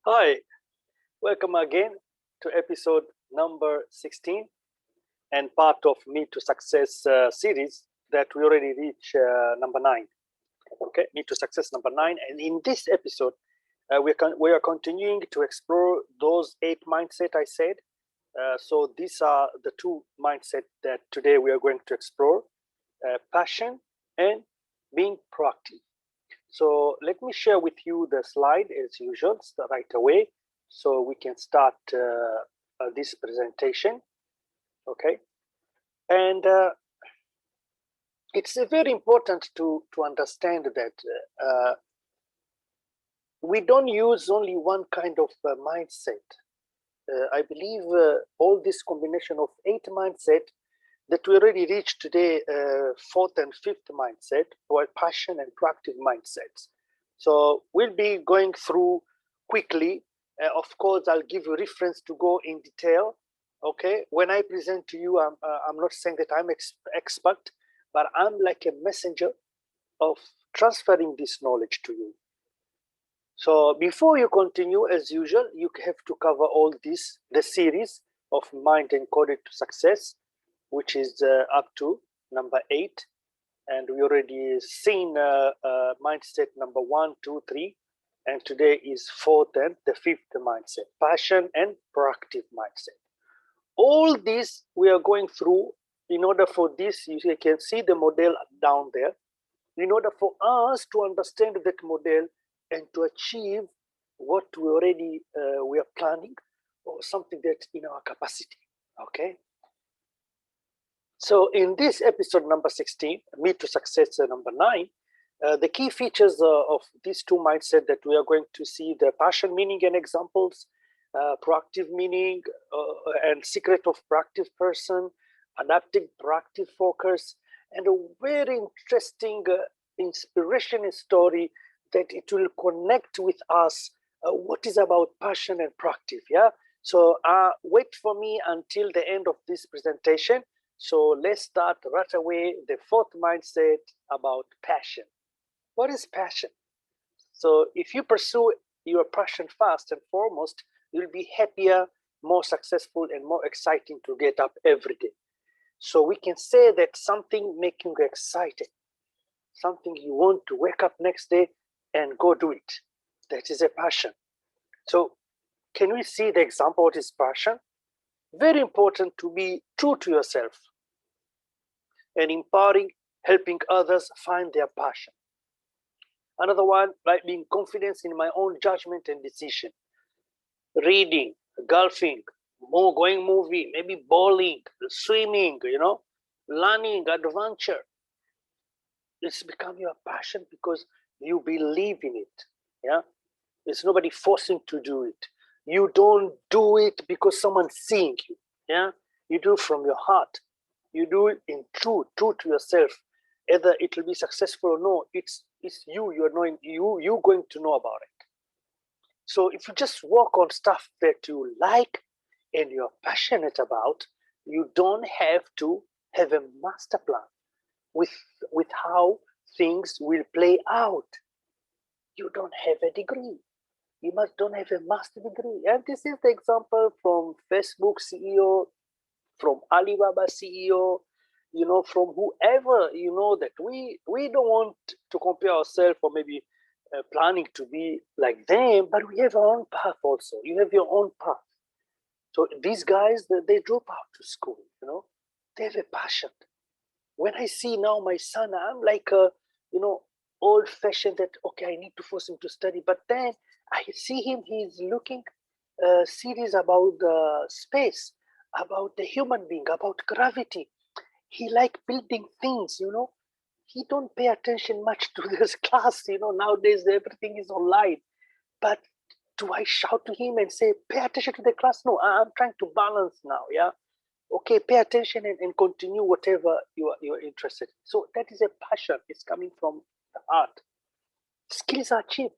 Hi, welcome again to episode number 16 and part of Me2success series that we already reached number 9. Okay, Me2success number 9. And in this episode, we are continuing to explore those 8 mindset I said. So these are the 2 mindset that today we are going to explore, passion and being proactive. So let me share with you the slide as usual right away so we can start this presentation. Okay. And it's very important to understand that we don't use only one kind of mindset. I believe all this combination of 8 mindset that we already reached today, 4th and 5th mindset, or passion and proactive mindsets. So we'll be going through quickly. Of course, I'll give you reference to go in detail. Okay, when I present to you, I'm not saying that I'm expert, but I'm like a messenger of transferring this knowledge to you. So before you continue, as usual, you have to cover all this, the series of Mind Encoded to Success, which is up to number 8. And we already seen mindset number 1, 2, 3. And today is 4th and the 5th mindset, passion and proactive mindset. All this we are going through. In order for this, you can see the model down there. In order for us to understand that model and to achieve what we already we are planning, or something that's in our capacity. Okay. So in this episode number 16, Me2success number 9, the key features of these 2 mindsets that we are going to see: the passion meaning and examples, proactive meaning and secret of proactive person, adaptive proactive focus, and a very interesting inspiration story that it will connect with us what is about passion and proactive. Yeah. So wait for me until the end of this presentation. So let's start right away. The 4th mindset about passion. What is passion? So if you pursue your passion first and foremost, you'll be happier, more successful, and more exciting to get up every day. So we can say that something making you excited, something you want to wake up next day and go do it. That is a passion. So can we see the example of this passion? Very important to be true to yourself and empowering, helping others find their passion. Another one, like being confident in my own judgment and decision. Reading, golfing, going movie, maybe bowling, swimming, learning, adventure. It's become your passion because you believe in it. Yeah, it's nobody forcing to do it. You don't do it because someone's seeing you. Yeah, you do it from your heart. You do it in true to yourself. Either it will be successful or no, it's you. You're knowing you going to know about it. So if you just work on stuff that you like and you're passionate about, you don't have to have a master plan with how things will play out. You don't have a degree. You don't have a master degree. And this is the example from Facebook CEO, from Alibaba CEO, from whoever, that we don't want to compare ourselves or maybe planning to be like them, but we have our own path also. You have your own path. So these guys, they drop out to school, they have a passion. When I see now my son, I'm like, old fashioned that, okay, I need to force him to study. But then I see him, he's looking series about the space, about the human being, about gravity. He like building things, He don't pay attention much to this class, Nowadays everything is online. But do I shout to him and say, pay attention to the class? No, I'm trying to balance now, yeah? Okay, pay attention and continue whatever you're interested in. So that is a passion. It's coming from the heart. Skills are cheap,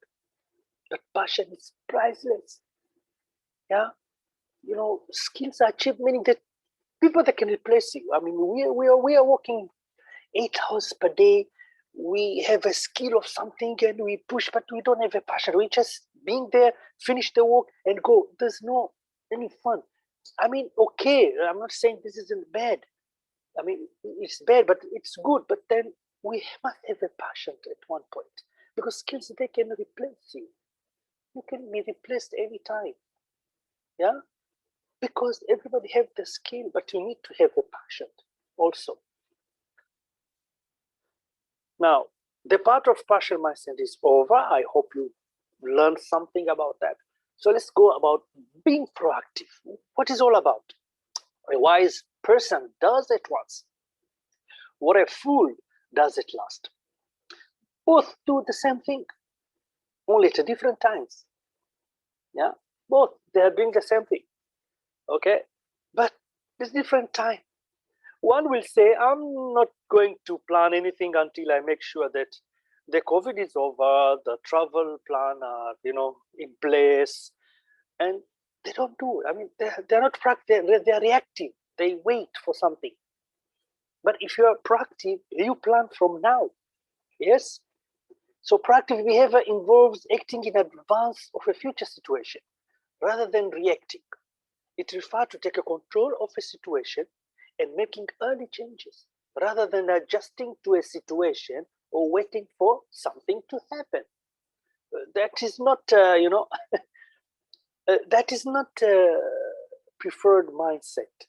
but passion is priceless. Yeah, skills are cheap, meaning that people that can replace you. I mean, we are working 8 hours per day. We have a skill of something and we push, but we don't have a passion. We just being there, finish the work and go. There's no any fun. I mean, okay, I'm not saying this isn't bad. I mean, it's bad, but it's good. But then we must have a passion at one point, because skills, they can replace you. You can be replaced anytime. Yeah, because everybody have the skill, but you need to have a passion also. Now, the part of passion mindset is over. I hope you learned something about that. So let's go about being proactive. What is all about? A wise person does it once. What a fool does it last. Both do the same thing, only at different times. Yeah, both, they are doing the same thing. Okay, but it's different time. One will say, I'm not going to plan anything until I make sure that the COVID is over, the travel plan are, in place, and they don't do it. I mean, they're not practical, they're reactive. They wait for something. But if you are proactive, you plan from now. Yes. So proactive behavior involves acting in advance of a future situation rather than reacting. It refers to take a control of a situation and making early changes rather than adjusting to a situation or waiting for something to happen. That is not, that is not preferred mindset.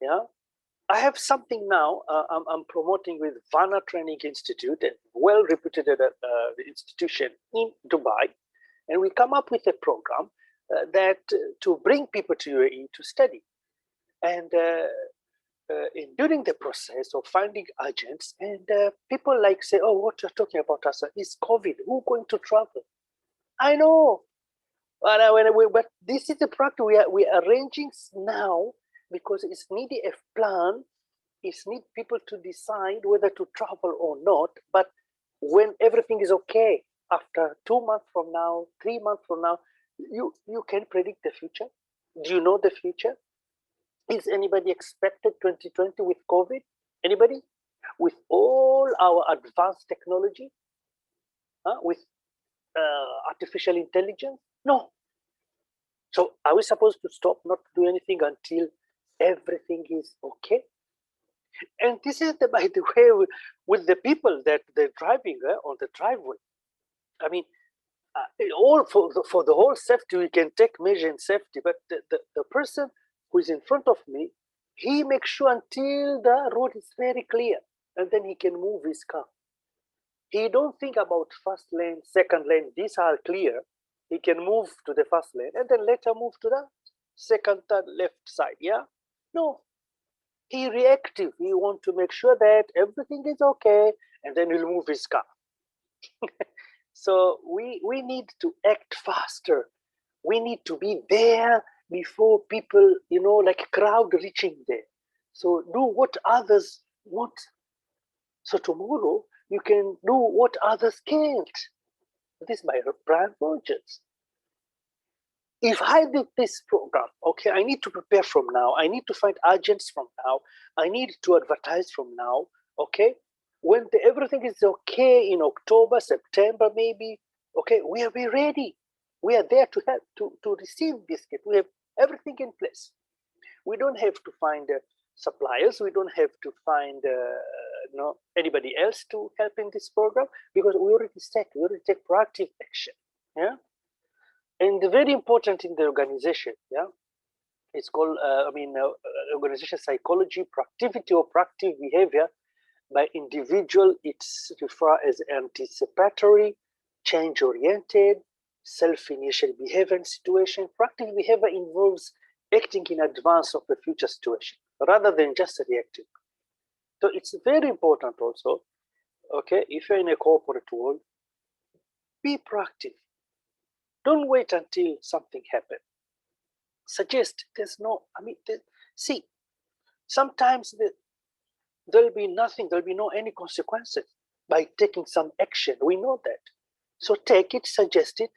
Yeah, I have something now. I'm promoting with Vana Training Institute, a well-reputed institution in Dubai, and we come up with a program that to bring people to UAE to study. And during the process of finding agents, and people like say, "Oh, what you're talking about, Asa, is COVID. Who's going to travel?" I know, but this is the practice we are arranging now, because it's needed a plan. It's need people to decide whether to travel or not. But when everything is okay, after 2 months from now, 3 months from now, you can predict the future. Do you know the future? Is anybody expected 2020 with COVID? Anybody? With all our advanced technology, with artificial intelligence? No. So are we supposed to stop, not to do anything until everything is okay? And this is, by the way, with the people that they're driving on the driveway. I mean, all for the whole safety, we can take measure in safety, but the person who is in front of me, he makes sure until the road is very clear, and then he can move his car. He don't think about first lane, second lane. These are clear. He can move to the first lane and then later move to the second, third, left side. Yeah, no. He reactive. He want to make sure that everything is okay, and then he'll move his car. So we need to act faster. We need to be there before people, like a crowd reaching there. So do what others want. So tomorrow you can do what others can't. This is by Brian Rogers. If I did this program, okay, I need to prepare from now. I need to find agents from now. I need to advertise from now, okay? When everything is okay in October, September, maybe, okay, we are ready. We are there to help, to receive this kit. We have everything in place. We don't have to find suppliers. We don't have to find anybody else to help in this program, because we already take proactive action. Yeah. And very important in the organization, yeah, it's called, organization psychology, proactivity or proactive behavior. By individual, it's referred as anticipatory, change-oriented, self-initiated behavior and situation. Proactive behavior involves acting in advance of the future situation rather than just reacting. So it's very important also, okay, if you're in a corporate world, be proactive. Don't wait until something happens. Suggest. There's no, see, sometimes there'll be nothing, there'll be no any consequences by taking some action. We know that. So take it, suggest it,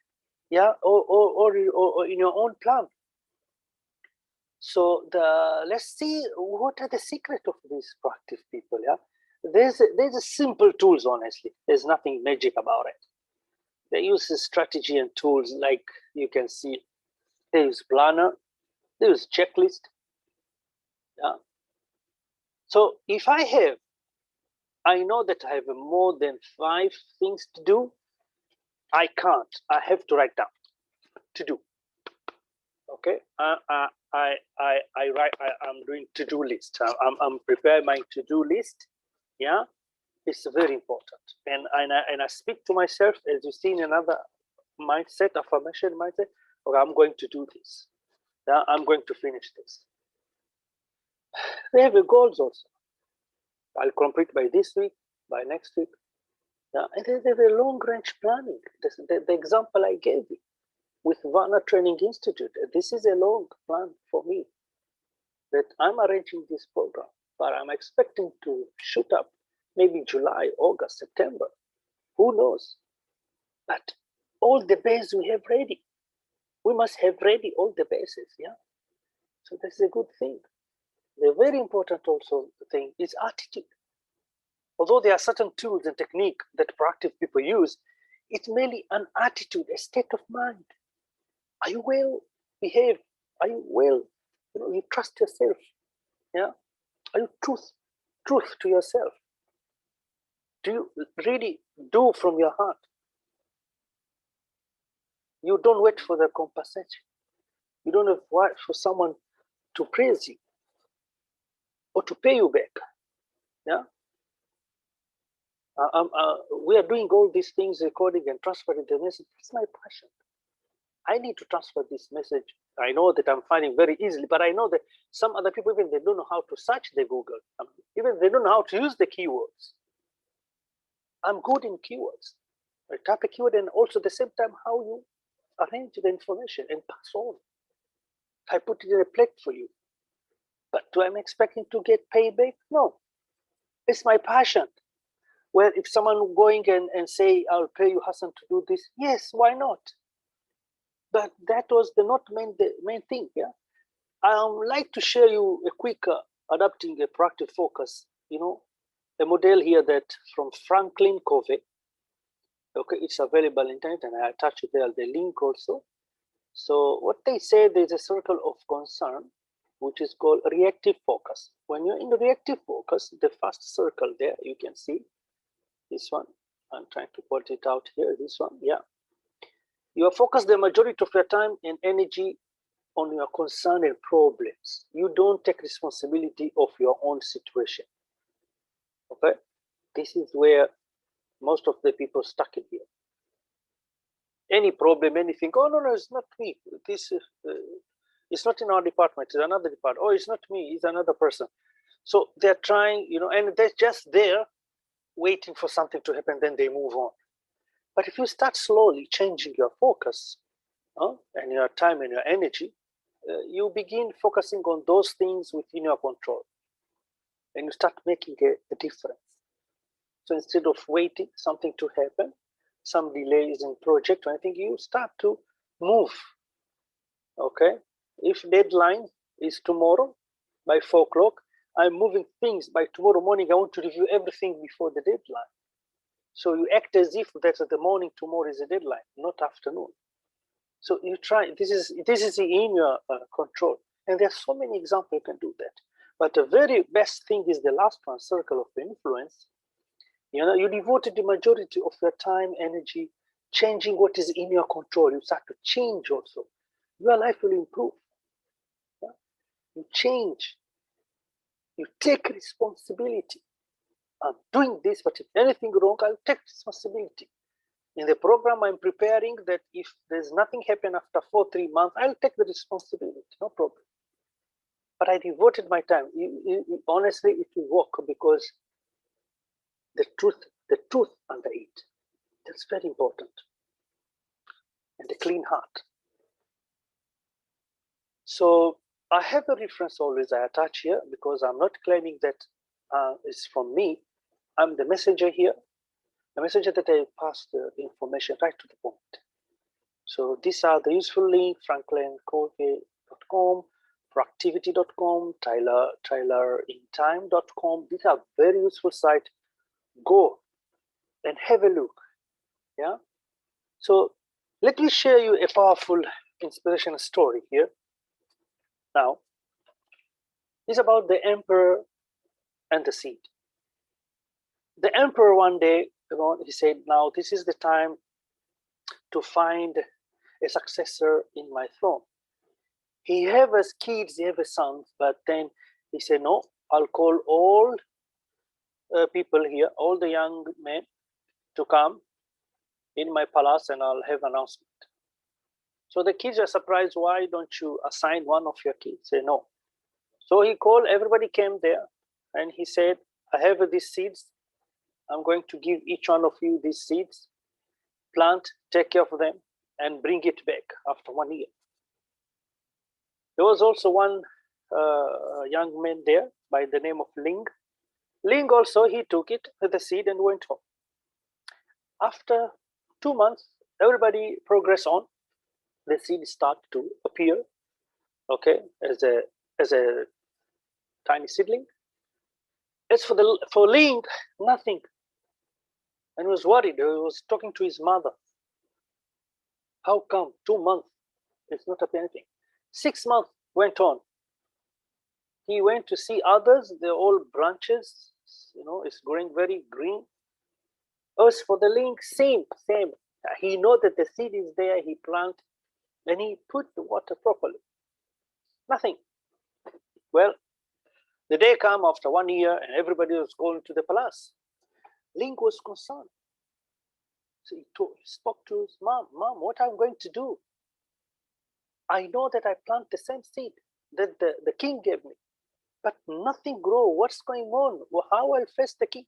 yeah, or in your own plan. So let's see what are the secret of these proactive people. Yeah, there's a simple tools. Honestly, there's nothing magic about it. They use the strategy and tools like you can see. They use planner, they use checklist. Yeah. So if I know that I have more than 5 things to do, I can't. I have to write down to do. Okay. I'm doing to-do list. I'm preparing my to-do list. Yeah. It's very important. And I speak to myself, as you see in another mindset, affirmation mindset. Okay, I'm going to do this. Yeah, I'm going to finish this. They have goals also. I'll complete by this week, by next week. Yeah, and they have a long-range planning. The example I gave you with Varna Training Institute. This is a long plan for me that I'm arranging this program, but I'm expecting to shoot up maybe July, August, September. Who knows? But all the bases we have ready. We must have ready all the bases, yeah? So that's a good thing. The very important also thing is attitude. Although there are certain tools and technique that proactive people use, it's mainly an attitude, a state of mind. Are you well behaved? Are you well? You trust yourself. Yeah. Are you truth to yourself? Do you really do from your heart? You don't wait for the compensation. You don't have wait for someone to praise you or to pay you back. Yeah. We are doing all these things, recording and transferring the message. It's my passion. I need to transfer this message. I know that I'm finding very easily, but I know that some other people, even they don't know how to search the Google. Even they don't know how to use the keywords. I'm good in keywords. I type a keyword and also at the same time how you arrange the information and pass on. I put it in a plate for you. But do I expecting to get payback? No. It's my passion. Well, if someone going and say, I'll pay you, Hassan, to do this, yes, why not? But that was the main thing. Yeah, I would like to share you a quick adapting a proactive focus. A model here that from Franklin Covey. Okay, it's available on internet, and I attach it there the link also. So what they say, there's a circle of concern, which is called reactive focus. When you're in reactive focus, the first circle there, you can see this one. I'm trying to put it out here. This one, yeah. You are focused the majority of your time and energy on your concern and problems. You don't take responsibility of your own situation. Okay, this is where most of the people stuck in here. Any problem, anything. Oh no, it's not me. This is it's not in our department. It's another department. Oh, it's not me. It's another person. So they're trying, and they're just there waiting for something to happen. Then they move on. But if you start slowly changing your focus and your time and your energy, you begin focusing on those things within your control, and you start making a difference. So instead of waiting something to happen, some delays in project, I think you start to move. Okay, if deadline is tomorrow by 4 o'clock, I'm moving things by tomorrow morning. I want to review everything before the deadline. So you act as if that's the morning, tomorrow is a deadline, not afternoon. So you try, this is in your control. And there are so many examples you can do that. But the very best thing is the last one, circle of influence. You devoted the majority of your time, energy, changing what is in your control. You start to change also. Your life will improve. Yeah? You change. You take responsibility. I'm doing this, but if anything wrong, I'll take responsibility. In the program I'm preparing, that if there's nothing happen after 3 months, I'll take the responsibility, no problem. But I devoted my time. Honestly, it will work because the truth under it. That's very important. And a clean heart. So I have a reference always I attach here because I'm not claiming that it's from me. I'm the messenger here. The messenger that I pass the information right to the point. So these are the useful links: franklincovey.com, proactivity.com, tylerintime.com. These are very useful sites. Go and have a look. Yeah. So let me share you a powerful inspirational story here. Now, it's about the emperor and the seed. The emperor one day, he said, now this is the time to find a successor in my throne. He have his kids, he have his sons, but then he said, no, I'll call all people here, all the young men to come in my palace and I'll have an announcement. So the kids are surprised, why don't you assign one of your kids? Say no. So he called, everybody came there and he said, I have these seeds. I'm going to give each one of you these seeds. Plant, take care of them and bring it back after 1 year. There was also one young man there by the name of Ling. Ling also, he took it with the seed and went home. After 2 months, everybody progressed on. The seed start to appear, okay, as a tiny seedling. As for Ling, nothing. And he was worried. He was talking to his mother. How come 2 months? It's not appearing anything. 6 months went on. He went to see others. They're all branches. It's growing very green. As for the Ling, same. He know that the seed is there. He plant and he put the water properly. Nothing. Well, the day came after 1 year and everybody was going to the palace. Ling was concerned. So he spoke to his mom. Mom, what I'm going to do? I know that I plant the same seed that the king gave me, but nothing grow. What's going on? How I'll face the king?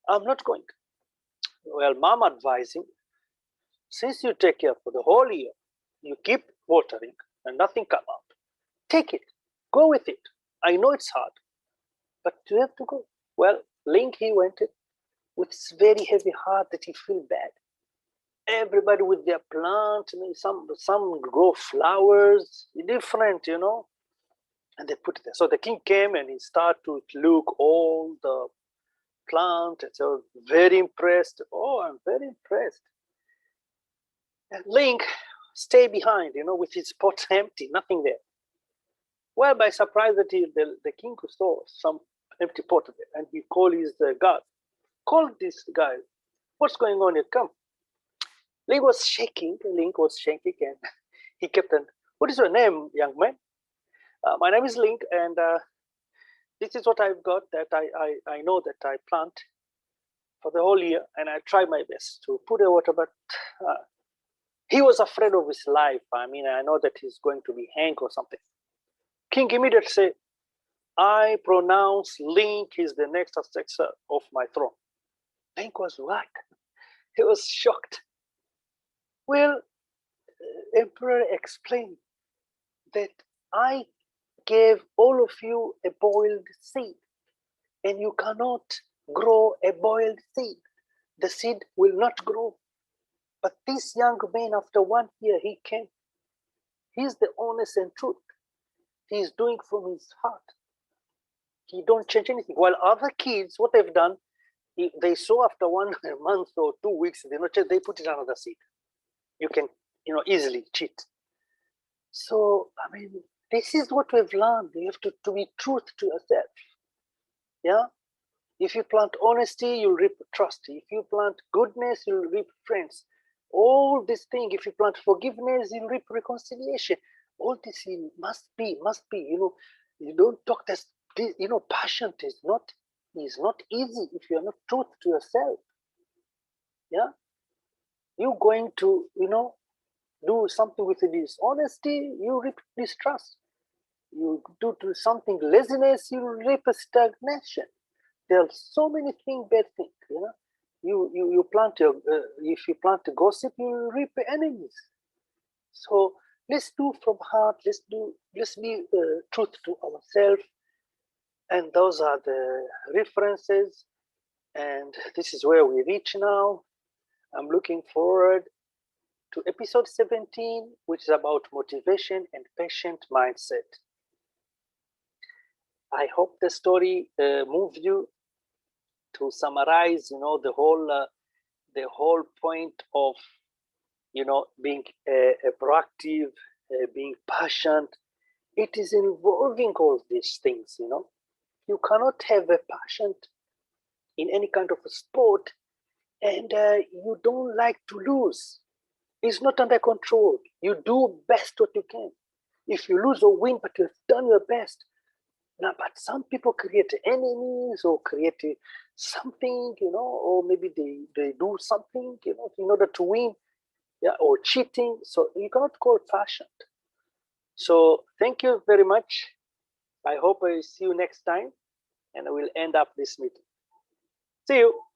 I'm not going. Well, mom advised him, since you take care for the whole year, you keep watering and nothing come out. Take it. Go with it. I know it's hard, but you have to go. Well, Ling, he went it with this very heavy heart that he feel bad. Everybody with their plant, some grow flowers, different, and they put it there. So the king came and he started to look all the plant, and so very impressed. Oh, I'm very impressed. And Ling stay behind, with his pot empty, nothing there. Well, by surprise, that the king saw some empty pot there, and he called his guard. Call this guy. What's going on here? Come. Ling was shaking, and he kept on, what is your name, young man? My name is Ling, and this is what I've got that I know that I plant for the whole year, and I try my best to put the water, but he was afraid of his life. I mean, I know that he's going to be hanged or something. King immediately said, I pronounce Ling is the next successor of my throne. Ling was what? He was shocked. Well, Emperor explained that I gave all of you a boiled seed, and you cannot grow a boiled seed. The seed will not grow. But this young man, after 1 year, he came. He's the honest and truth. He's doing from his heart. He don't change anything. While other kids, what they've done, they saw after 1 month or 2 weeks, they put it another seed. You can, easily cheat. So, I mean, this is what we've learned. You have to be truth to yourself. Yeah. If you plant honesty, you'll reap trust. If you plant goodness, you'll reap friends. All these things, if you plant forgiveness, you'll reap reconciliation. All this must be. You don't talk this. Passion is not easy if you're not truth to yourself. Yeah. You're going to, do something with dishonesty, you reap distrust. You do something laziness, you reap stagnation. There are so many things, bad things. You plant if you plant gossip, you reap enemies. So let's do from heart. Let's be truth to ourselves. And those are the references. And this is where we reach now. I'm looking forward to episode 17, which is about motivation and patient mindset. I hope the story moved you. To summarize, the whole the whole point of, being proactive, being passionate, it is involving all these things. You cannot have a passion in any kind of a sport and you don't like to lose. It's not under control. You do best what you can. If you lose or win, but you've done your best. Now, but some people create enemies or create something, or maybe they do something, in order to win, or cheating. So you cannot call it passion. So thank you very much. I hope I see you next time, and I will end up this meeting. See you.